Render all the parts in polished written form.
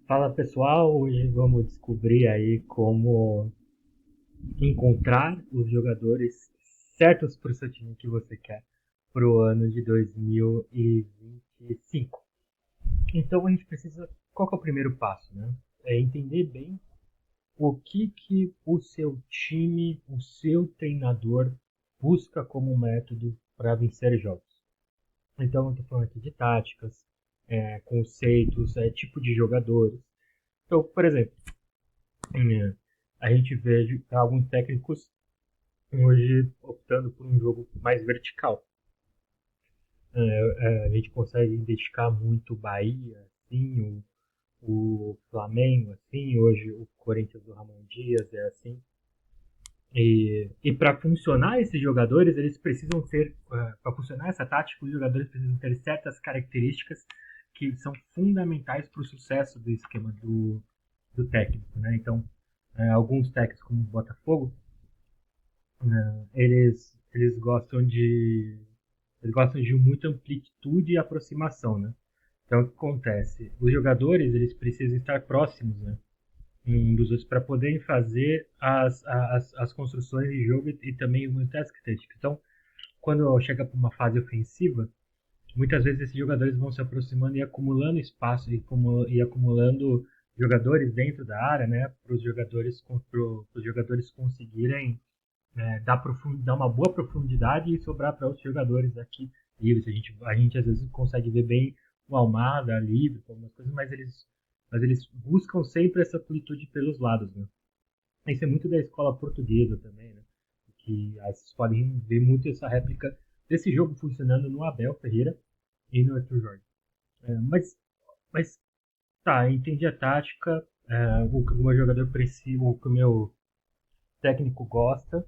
Fala pessoal, hoje vamos descobrir aí como encontrar os jogadores certos para o seu time que você quer para o ano de 2025. Então a gente precisa, qual que é o primeiro passo, né? É entender bem o que o seu time, o seu treinador busca como método para vencer jogos. Então eu estou falando aqui de táticas, conceitos, tipo de jogadores. Então, por exemplo, a gente vê alguns técnicos hoje optando por um jogo mais vertical. A gente consegue identificar muito o Bahia, assim, o Flamengo, assim, hoje o Corinthians do Ramon Dias é assim. E para funcionar esses jogadores, eles precisam ter, para funcionar essa tática, os jogadores precisam ter certas características que são fundamentais para o sucesso do esquema do técnico, né? Então, alguns técnicos como o Botafogo, eles gostam de muita amplitude e aproximação, né? Então o que acontece? Os jogadores eles precisam estar próximos, né? Um dos outros para poderem fazer as construções de jogo e também muitas críticas. Então, quando chega para uma fase ofensiva, muitas vezes esses jogadores vão se aproximando e acumulando espaço e acumulando jogadores dentro da área, né? Para os jogadores conseguirem dar uma boa profundidade e sobrar para outros jogadores aqui livres. A gente às vezes consegue ver bem o Almada livre, algumas coisas, mas eles buscam sempre essa amplitude pelos lados, né? Isso é muito da escola portuguesa também, né? Que vocês podem ver muito essa réplica desse jogo funcionando no Abel Ferreira e no Arthur Jorge. Mas tá, entendi a tática, o que o meu jogador precisa, o que o meu técnico gosta,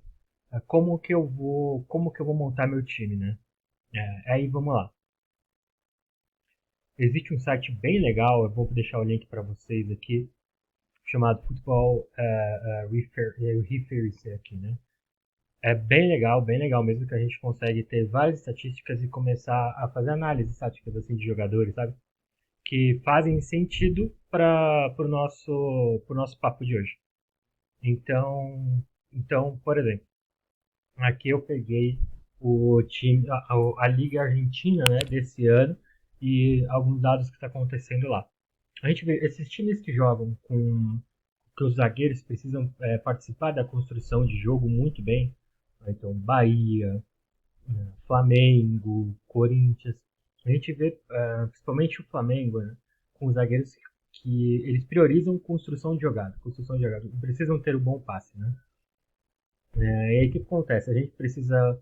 como que eu vou montar meu time, né? Aí vamos lá. Existe um site bem legal, eu vou deixar o link para vocês aqui, chamado Futebol Reference aqui, né? É bem legal mesmo que a gente consegue ter várias estatísticas e começar a fazer análises estatísticas assim de jogadores, sabe? Que fazem sentido para o nosso papo de hoje. Então, por exemplo, aqui eu peguei o time, a Liga Argentina, né, desse ano e alguns dados que está acontecendo lá. A gente vê esses times que jogam com que os zagueiros precisam participar da construção de jogo muito bem. Então, Bahia, Flamengo, Corinthians. A gente vê, principalmente o Flamengo, né, com os zagueiros que eles priorizam construção de jogada. Construção de jogada. Precisam ter um bom passe, né? E aí o que acontece? A gente precisa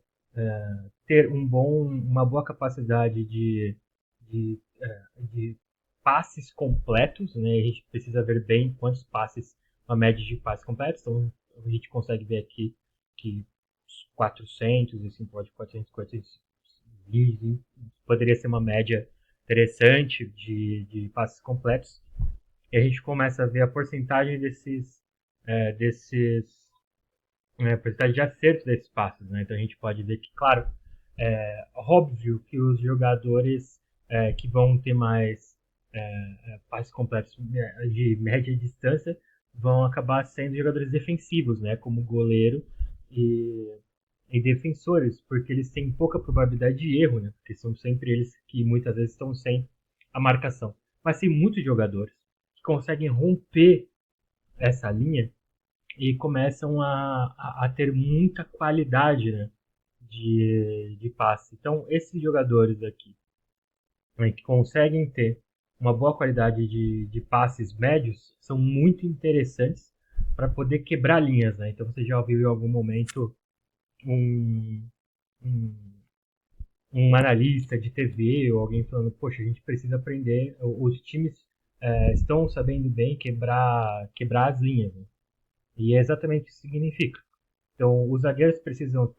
ter uma boa capacidade de passes completos, né? A gente precisa ver bem quantos passes, uma média de passes completos. Então a gente consegue ver aqui que 400, assim, pode 400, 420, poderia ser uma média interessante de passes completos. E a gente começa a ver a porcentagem desses porcentagem de acerto desses passes, né? Então a gente pode ver que, claro, óbvio que os jogadores que vão ter mais passes completos de média distância vão acabar sendo jogadores defensivos, né? Como goleiro e, e defensores, porque eles têm pouca probabilidade de erro, né? Porque são sempre eles que muitas vezes estão sem a marcação. Mas tem muitos jogadores que conseguem romper essa linha e começam a ter muita qualidade, né, de passe. Então, esses jogadores aqui, né, que conseguem ter uma boa qualidade de passes médios são muito interessantes para poder quebrar linhas. Né? Então, você já ouviu em algum momento um, um, um analista de TV ou alguém falando: poxa, a gente precisa aprender, os times estão sabendo bem quebrar as linhas. Né? E é exatamente isso que significa. Então, os zagueiros precisam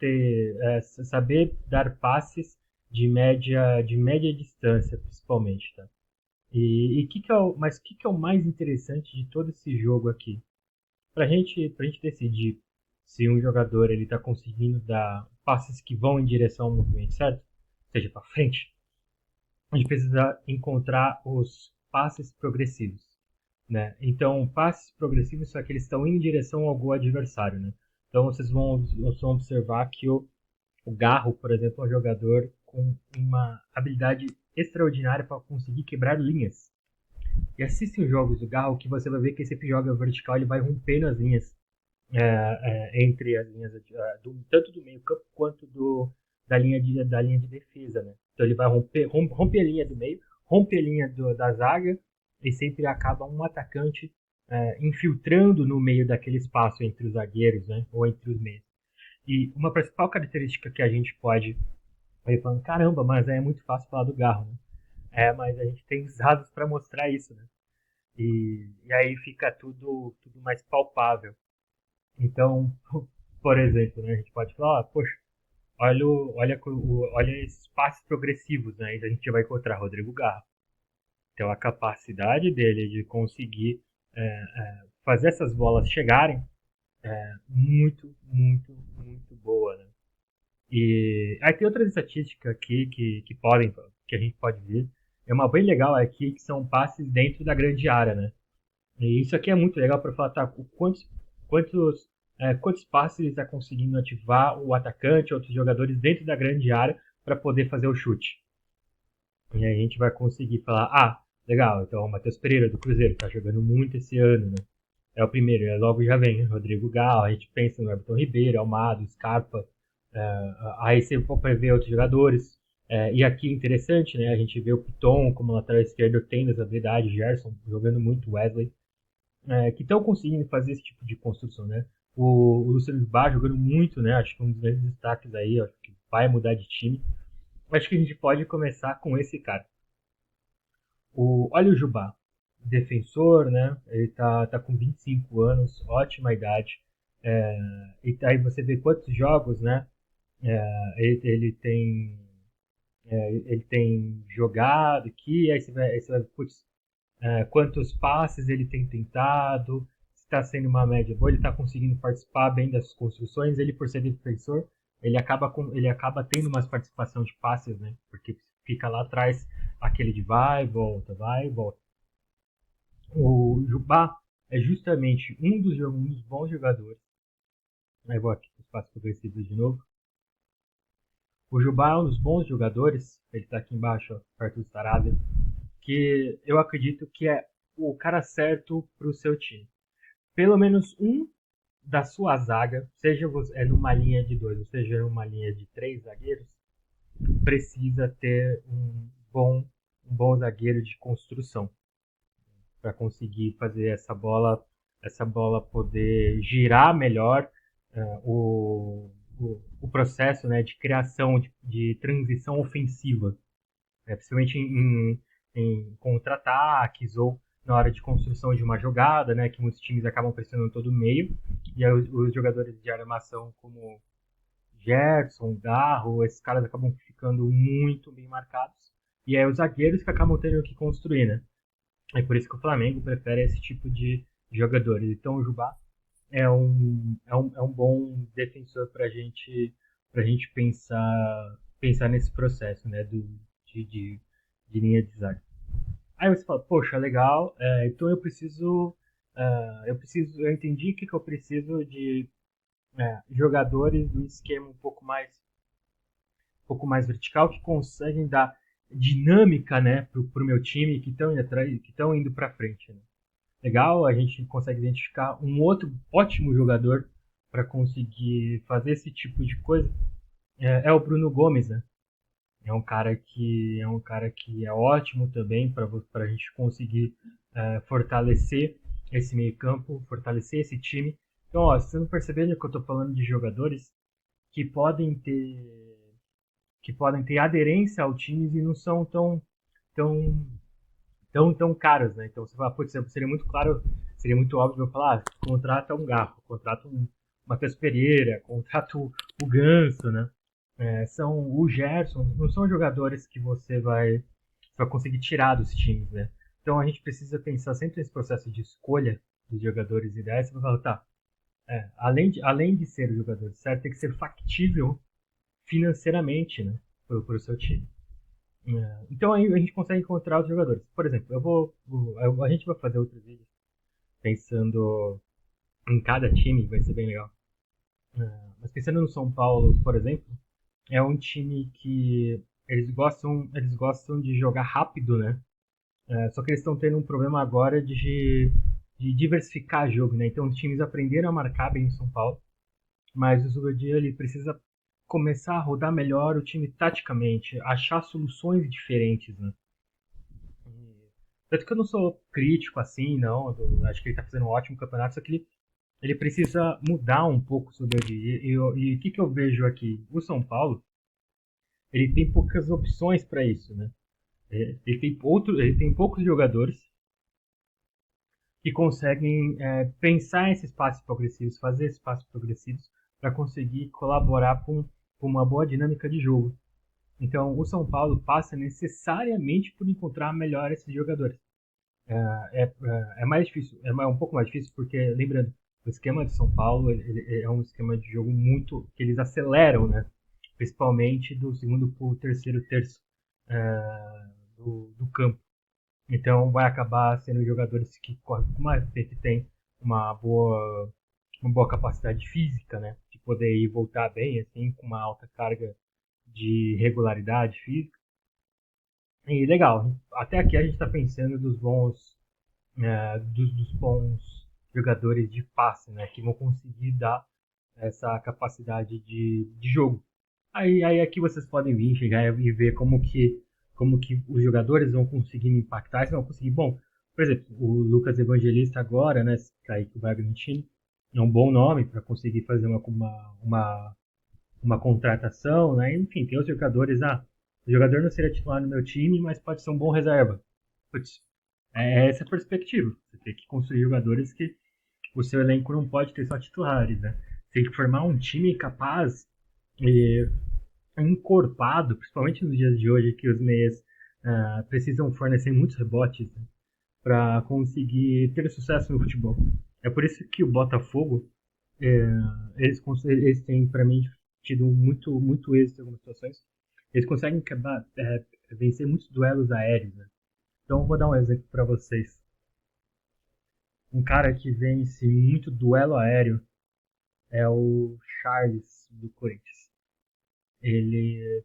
saber dar passes de média distância, principalmente, tá? Mas o que é o mais interessante de todo esse jogo aqui? Para gente decidir se um jogador ele está conseguindo dar passes que vão em direção ao movimento certo, seja para frente, a gente precisa encontrar os passes progressivos. né? Então, passes progressivos são que eles estão em direção ao gol adversário, né? Então, vocês vão observar que o Garro, por exemplo, é um jogador com uma habilidade extraordinária para conseguir quebrar linhas. E assiste os jogos do Garro que você vai ver que ele sempre joga vertical, ele vai rompendo as linhas entre as linhas tanto do meio campo quanto da linha de defesa, né? Então ele vai rompe a linha do meio, rompe a linha da zaga e sempre acaba um atacante infiltrando no meio daquele espaço entre os zagueiros, né? Ou entre os meios. E uma principal característica que a gente pode ir falando, caramba, mas é muito fácil falar do Garro, né? Mas a gente tem os dados para mostrar isso, né? E aí fica tudo mais palpável. Então, por exemplo, né, a gente pode falar, poxa, olha esses passes progressivos, né? E a gente vai encontrar Rodrigo Garro. Então, a capacidade dele de conseguir fazer essas bolas chegarem é muito boa, né? E aí tem outras estatísticas aqui que a gente pode ver. É uma bem legal aqui que são passes dentro da grande área, né? E isso aqui é muito legal para falar, tá, quantos, quantos passes ele está conseguindo ativar o atacante, outros jogadores dentro da grande área para poder fazer o chute. E aí a gente vai conseguir falar, legal, então o Matheus Pereira do Cruzeiro está jogando muito esse ano, né? É o primeiro, logo já vem Rodrigo Gal, a gente pensa no Everton Ribeiro, Almado, Scarpa, aí você pode ver outros jogadores. E aqui interessante, né? A gente vê o Piton como lateral esquerdo tendo essa habilidade, Gerson jogando muito, Wesley que estão conseguindo fazer esse tipo de construção, né? O Luciano Jubá jogando muito, né? Acho que um dos grandes destaques aí, acho que vai mudar de time. Acho que a gente pode começar com esse cara. Olha o Jubá, defensor, né? Ele tá com 25 anos, ótima idade. E aí você vê quantos jogos, né? Ele tem ele tem jogado aqui, aí você vai putz, quantos passes ele tem tentado, se está sendo uma média boa, ele está conseguindo participar bem das construções, ele por ser defensor, ele acaba tendo uma participação de passes, né? Porque fica lá atrás aquele de vai e volta. O Jubá é justamente um dos bons jogadores. Aí vou aqui para os passos progressivos de novo. O Jubá é um dos bons jogadores, ele está aqui embaixo, ó, perto do Sarabia, que eu acredito que é o cara certo para o seu time. Pelo menos um da sua zaga, seja numa linha de dois, ou seja numa linha de três zagueiros, precisa ter um bom zagueiro de construção para conseguir fazer essa bola poder girar melhor o processo, né, de criação, de transição ofensiva, principalmente em contra-ataques ou na hora de construção de uma jogada, né, que muitos times acabam pressionando todo o meio, e aí os jogadores de armação como Gerson, Garro, esses caras acabam ficando muito bem marcados, e aí os zagueiros que acabam tendo que construir, né? É por isso que o Flamengo prefere esse tipo de jogadores. Então o Jubá é um bom defensor para gente pensar nesse processo, né, de linha de zaga. Aí você fala, poxa, legal, então eu entendi que eu preciso de jogadores do esquema um pouco mais vertical que conseguem dar dinâmica, né, pro meu time que estão indo atrás, que estão indo para frente. Né? Legal, a gente consegue identificar um outro ótimo jogador para conseguir fazer esse tipo de coisa. É o Bruno Gomes, né? É um cara que é ótimo também para a gente conseguir fortalecer esse meio campo, fortalecer esse time. Então, ó, você não percebendo que eu estou falando de jogadores que podem ter aderência ao time e não são tão tão caros, né? Então você fala, putz, seria muito claro, seria muito óbvio eu falar, contrata um Garro, contrata um Matheus Pereira, contrata o Ganso, né? São o Gerson, não são jogadores que vai conseguir tirar dos times, né? Então a gente precisa pensar sempre nesse processo de escolha dos jogadores ideais. Você vai falar, tá, além de ser o jogador certo, tem que ser factível financeiramente, né? Para o seu time. Então aí a gente consegue encontrar os jogadores. Por exemplo, a gente vai fazer outros vídeos pensando em cada time, vai ser bem legal. Mas pensando no São Paulo, por exemplo, é um time que eles gostam de jogar rápido, né? Só que eles estão tendo um problema agora de diversificar jogo, né? Então os times aprenderam a marcar bem em São Paulo, mas o Zubadia ele precisa começar a rodar melhor o time taticamente, achar soluções diferentes, né? Tanto que eu não sou crítico assim, não. Acho que ele tá fazendo um ótimo campeonato, só que ele precisa mudar um pouco sobre o dia. E o que, que eu vejo aqui? O São Paulo, ele tem poucas opções para isso, né? Ele tem poucos jogadores que conseguem pensar esses passos progressivos, fazer esses passos progressivos para conseguir colaborar com uma boa dinâmica de jogo. Então, o São Paulo passa necessariamente por encontrar melhor esses jogadores. É mais difícil, um pouco mais difícil porque, lembrando, o esquema de São Paulo ele é um esquema de jogo muito que eles aceleram, né? Principalmente do segundo para o terceiro terço do campo. Então vai acabar sendo jogadores que correm com mais, que tem uma boa, uma boa capacidade física, né? De poder ir e voltar bem, assim, com uma alta carga de regularidade física. E legal, até aqui a gente está pensando dos bons jogadores de passe, né? Que vão conseguir dar essa capacidade de jogo. Aí aqui vocês podem vir, chegar e ver como que os jogadores vão conseguir me impactar, se vão conseguir. Bom, por exemplo, o Lucas Evangelista agora, né, que aí que o Bragantino, é um bom nome para conseguir fazer uma contratação, né? Enfim, tem os jogadores, o jogador não seria titular no meu time, mas pode ser um bom reserva. Putz, é essa a perspectiva. Você tem que construir jogadores que o seu elenco não pode ter só titulares, né? Você tem que formar um time capaz e encorpado, principalmente nos dias de hoje, que os meias precisam fornecer muitos rebotes, né, para conseguir ter sucesso no futebol. É por isso que o Botafogo, é, eles têm, para mim, tido muito êxito em algumas situações. Eles conseguem vencer muitos duelos aéreos. Né? Então, eu vou dar um exemplo para vocês. Um cara que vence muito duelo aéreo é o Charles do Corinthians. Ele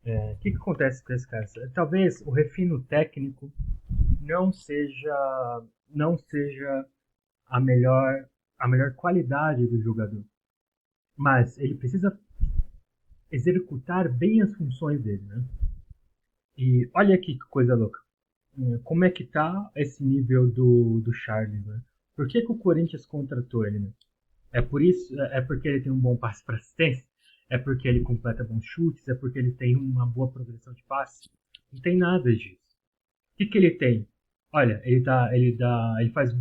o que acontece com esse cara? Talvez o refino técnico não seja não seja a melhor a melhor qualidade do jogador, mas ele precisa executar bem as funções dele, né? E olha aqui que coisa louca. Como é que tá esse nível do Charles, né? Por que o Corinthians contratou ele, né? É porque ele tem um bom passe para assistência? É porque ele completa bons chutes? É porque ele tem uma boa progressão de passe? Não tem nada disso. O que ele tem? Olha, ele faz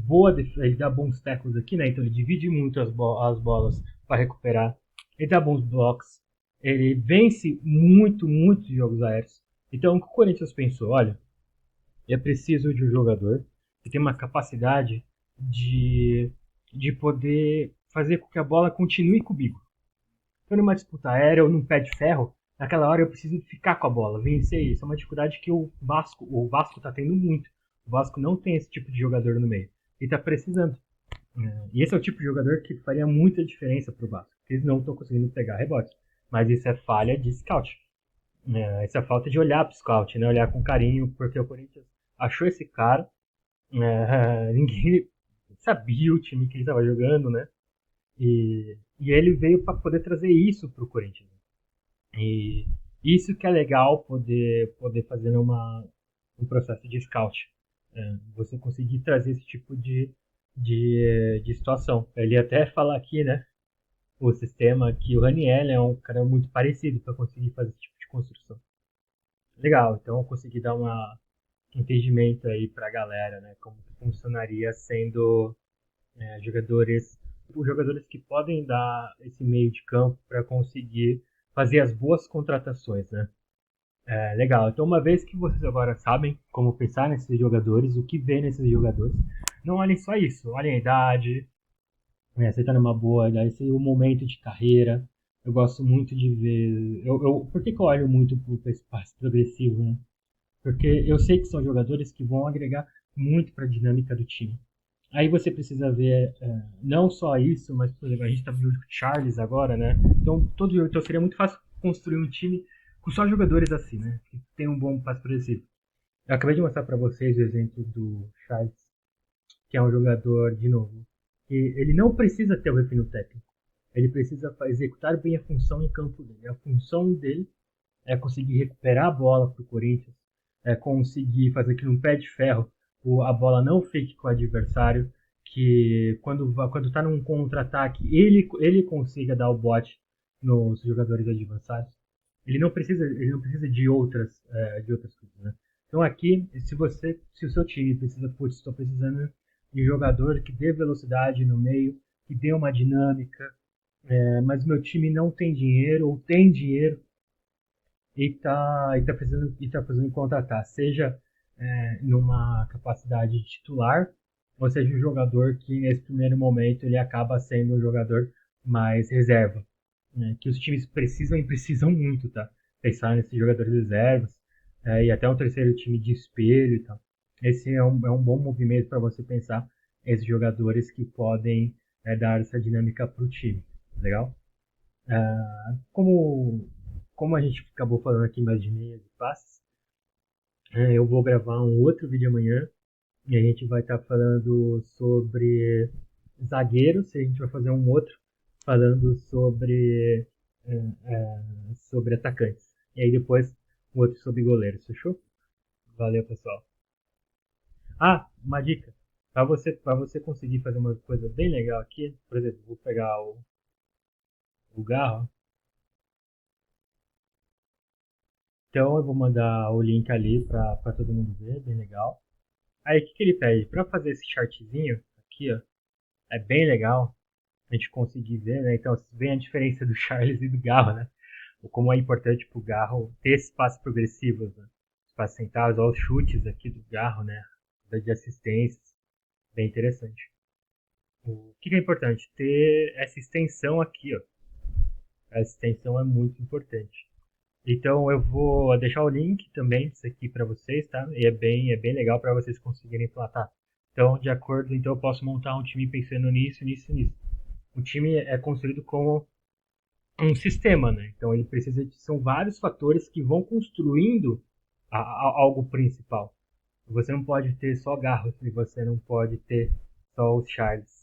ele dá bons tackles aqui, né? Então ele divide muito as bolas para recuperar. Ele dá bons blocos. Ele vence muitos jogos aéreos. Então o que o Corinthians pensou? Olha, eu preciso de um jogador que tem uma capacidade de, de poder fazer com que a bola continue comigo. Então, numa disputa aérea ou num pé de ferro, naquela hora eu preciso ficar com a bola, vencer isso. É uma dificuldade que o Vasco está tendo muito. O Vasco não tem esse tipo de jogador no meio. E está precisando. E esse é o tipo de jogador que faria muita diferença para o Vasco. Eles não estão conseguindo pegar rebote. Mas isso é falha de scout. Essa falta de olhar para o scout, né? Olhar com carinho, porque o Corinthians achou esse cara. Ninguém sabia o time que ele estava jogando, né? E ele veio para poder trazer isso para o Corinthians. E isso que é legal poder fazer um processo de scout. Você conseguir trazer esse tipo de situação. Ele até fala aqui, né? O sistema que o Raniel é um cara muito parecido para conseguir fazer esse tipo de construção. Legal, então eu consegui dar um entendimento aí para a galera, né? Como que funcionaria sendo jogadores, os jogadores que podem dar esse meio de campo para conseguir fazer as boas contratações, né? Legal. Então, uma vez que vocês agora sabem como pensar nesses jogadores, o que ver nesses jogadores, não olhem só isso, olhem a idade, né? Você está numa boa idade, esse é o momento de carreira. Eu gosto muito de ver. Por que eu olho muito para esse passe progressivo, né? Porque eu sei que são jogadores que vão agregar muito para a dinâmica do time. Aí você precisa ver não só isso, mas por exemplo, a gente está vendo o Charles agora, né? Então seria muito fácil construir um time com só jogadores assim, né? Que tem um bom passe progressivo. Eu acabei de mostrar para vocês o exemplo do Charles, que é um jogador, de novo, que ele não precisa ter o refino técnico. Ele precisa executar bem a função em campo dele. A função dele é conseguir recuperar a bola para o Corinthians, é conseguir fazer que num pé de ferro a bola não fique com o adversário, que quando tá num contra-ataque ele consiga dar o bote nos jogadores adversários. Ele não precisa de outras coisas, né? Então aqui, se o seu time precisa, putz, estou precisando de um jogador que dê velocidade no meio, que dê uma dinâmica, mas meu time não tem dinheiro ou tem dinheiro e tá precisando contratar, seja numa capacidade de titular, ou seja um jogador que nesse primeiro momento ele acaba sendo um jogador mais reserva, né? Que os times precisam e precisam muito, tá? Pensar nesses jogadores reservas e até um terceiro time de espelho e tal. Esse é um bom movimento para você pensar esses jogadores que podem dar essa dinâmica para o time, legal? Como a gente acabou falando aqui mais de meias e passes, eu vou gravar um outro vídeo amanhã e a gente vai estar falando sobre zagueiros, e a gente vai fazer um outro falando sobre atacantes. E aí depois um outro sobre goleiros, fechou? Valeu, pessoal. Ah, uma dica. Para você conseguir fazer uma coisa bem legal aqui, por exemplo, vou pegar o Garro. Então eu vou mandar o link ali para todo mundo ver, bem legal. Aí o que ele pede? Para fazer esse chartzinho aqui, ó, é bem legal a gente conseguir ver, né? Então, vem a diferença do Charles e do Garro, né? O como é importante pro Garro ter esses passos progressivos, né? Os passos sentados, olha os chutes aqui do Garro, né? De assistências, bem interessante. O que é importante? Ter essa extensão aqui, ó. Essa extensão é muito importante. Então eu vou deixar o link também disso aqui para vocês, tá? E é bem legal para vocês conseguirem platar. Então, de acordo, então eu posso montar um time pensando nisso, nisso, nisso. O time é construído como um sistema, né? Então ele precisa são vários fatores que vão construindo algo principal. Você não pode ter só Garros e você não pode ter só os Charles.